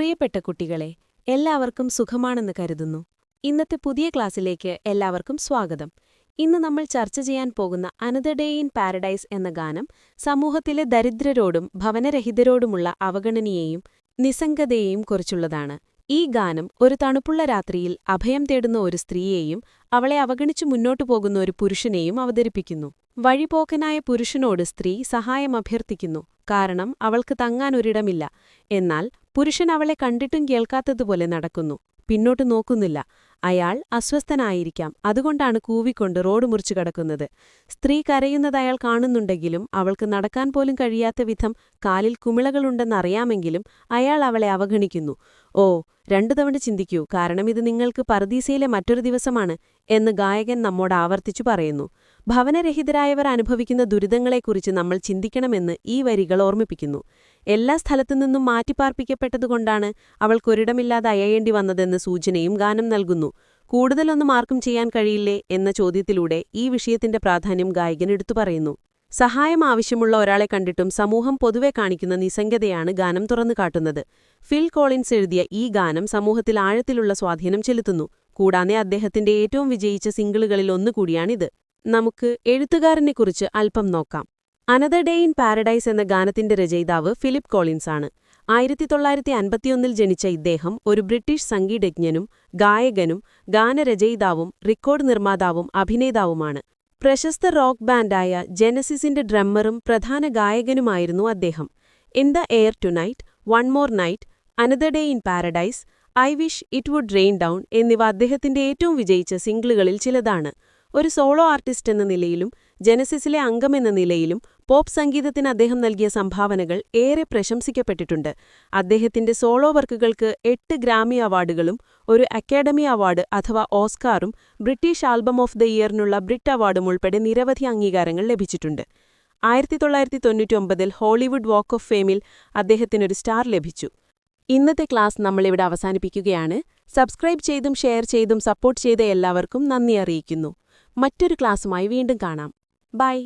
പ്രിയപ്പെട്ട കുട്ടികളെ, എല്ലാവർക്കും സുഖമാണെന്ന് കരുതുന്നു. ഇന്നത്തെ പുതിയ ക്ലാസ്സിലേക്ക് എല്ലാവർക്കും സ്വാഗതം. ഇന്ന് നമ്മൾ ചർച്ച ചെയ്യാൻ പോകുന്ന അനദർ ഡേ ഇൻ പാരഡൈസ് എന്ന ഗാനം സമൂഹത്തിലെ ദരിദ്രരോടും ഭവനരഹിതരോടുമുള്ള അവഗണനയെയും നിസ്സംഗതയെയും കുറിച്ചുള്ളതാണ്. ഈ ഗാനം ഒരു തണുപ്പുള്ള രാത്രിയിൽ അഭയം തേടുന്ന ഒരു സ്ത്രീയെയും അവളെ അവഗണിച്ചു മുന്നോട്ടു പോകുന്ന ഒരു പുരുഷനെയും അവതരിപ്പിക്കുന്നു. വഴിപോക്കനായ പുരുഷനോട് സ്ത്രീ സഹായം അഭ്യർത്ഥിക്കുന്നു, കാരണം അവൾക്ക് തങ്ങാനൊരിടമില്ല. എന്നാൽ പുരുഷൻ അവളെ കണ്ടിട്ടും കേൾക്കാത്തതുപോലെ നടക്കുന്നു, പിന്നോട്ട് നോക്കുന്നില്ല. അയാൾ അസ്വസ്ഥനായിരിക്കാം, അതുകൊണ്ടാണ് കൂവിക്കൊണ്ട് റോഡ് മുറിച്ചു കടക്കുന്നത്. സ്ത്രീ കരയുന്നത് അയാൾ കാണുന്നുണ്ടെങ്കിലും അവൾക്ക് നടക്കാൻ പോലും കഴിയാത്ത വിധം കാലിൽ കുമിളകളുണ്ടെന്നറിയാമെങ്കിലും അയാൾ അവളെ അവഗണിക്കുന്നു. ഓ, 2 തവണ ചിന്തിക്കൂ, കാരണം ഇത് നിങ്ങൾക്ക് പറുദീസയിലെ മറ്റൊരു ദിവസമാണ് എന്ന് ഗായകൻ നമ്മോട് ആവർത്തിച്ചു പറയുന്നു. ഭവനരഹിതരായവർ അനുഭവിക്കുന്ന ദുരിതങ്ങളെക്കുറിച്ച് നമ്മൾ ചിന്തിക്കണമെന്ന് ഈ വരികൾ ഓർമ്മിപ്പിക്കുന്നു. എല്ലാ സ്ഥലത്തുനിന്നും മാറ്റിപ്പാർപ്പിക്കപ്പെട്ടതുകൊണ്ടാണ് അവൾക്കൊരിടമില്ലാതെ അയയേണ്ടി വന്നതെന്ന സൂചനയും ഗാനം നൽകുന്നു. കൂടുതലൊന്നും ആർക്കും ചെയ്യാൻ കഴിയില്ലേ എന്ന ചോദ്യത്തിലൂടെ ഈ വിഷയത്തിന്റെ പ്രാധാന്യം ഗായകൻ എടുത്തു പറയുന്നു. സഹായം ആവശ്യമുള്ള ഒരാളെ കണ്ടിട്ടും സമൂഹം പൊതുവെ കാണിക്കുന്ന നിസ്സംഗതയാണ് ഗാനം തുറന്നു കാട്ടുന്നത്. ഫിൽ കോളിൻസ് എഴുതിയ ഈ ഗാനം സമൂഹത്തിൽ ആഴത്തിലുള്ള സ്വാധീനം ചെലുത്തുന്നു. കൂടാതെ അദ്ദേഹത്തിന്റെ ഏറ്റവും വിജയിച്ച സിംഗിളുകളിൽ ഒന്നുകൂടിയാണിത്. നമുക്ക് എഴുത്തുകാരനെക്കുറിച്ച് അല്പം നോക്കാം. അനദർ ഡേ ഇൻ പാരഡൈസ് എന്ന ഗാനത്തിന്റെ രചയിതാവ് ഫിലിപ്പ് കോളിൻസ് ആണ്. 1951 ജനിച്ച ഇദ്ദേഹം ഒരു ബ്രിട്ടീഷ് സംഗീതജ്ഞനും ഗായകനും ഗാനരചയിതാവും റെക്കോർഡ് നിർമ്മാതാവും അഭിനേതാവുമാണ്. പ്രശസ്ത റോക്ക് ബാൻഡായ ജെനസിസിന്റെ ഡ്രമ്മറും പ്രധാന ഗായകനുമായിരുന്നു അദ്ദേഹം. In the air tonight, one more night, another day in paradise, I wish it would rain down എന്നിവ അദ്ദേഹത്തിന്റെ ഏറ്റവും വിജയിച്ച സിംഗിളുകളിൽ ചിലതാണ്. ഒരു സോളോ ആർട്ടിസ്റ്റ് എന്ന നിലയിലും ജെനസിസിലെ അംഗമെന്ന നിലയിലും പോപ്പ് സംഗീതത്തിന് അദ്ദേഹം നൽകിയ സംഭാവനകൾ ഏറെ പ്രശംസിക്കപ്പെട്ടിട്ടുണ്ട്. അദ്ദേഹത്തിന്റെ സോളോ വർക്കുകൾക്ക് 8 ഗ്രാമി അവാർഡുകളും ഒരു അക്കാഡമി അവാർഡ് അഥവാ ഓസ്കാറും ബ്രിട്ടീഷ് ആൽബം ഓഫ് ദ ഇയറിനുള്ള ബ്രിറ്റ് അവാർഡും ഉൾപ്പെടെ നിരവധി അംഗീകാരങ്ങൾ ലഭിച്ചിട്ടുണ്ട്. 1999 ഹോളിവുഡ് വാക്ക് ഓഫ് ഫെയിമിൽ അദ്ദേഹത്തിനൊരു സ്റ്റാർ ലഭിച്ചു. ഇന്നത്തെ ക്ലാസ് നമ്മളിവിടെ അവസാനിപ്പിക്കുകയാണ്. സബ്സ്ക്രൈബ് ചെയ്തും ഷെയർ ചെയ്തും സപ്പോർട്ട് ചെയ്ത എല്ലാവർക്കും നന്ദി അറിയിക്കുന്നു. മറ്റൊരു ക്ലാസ്സുമായി വീണ്ടും കാണാം. ബൈ.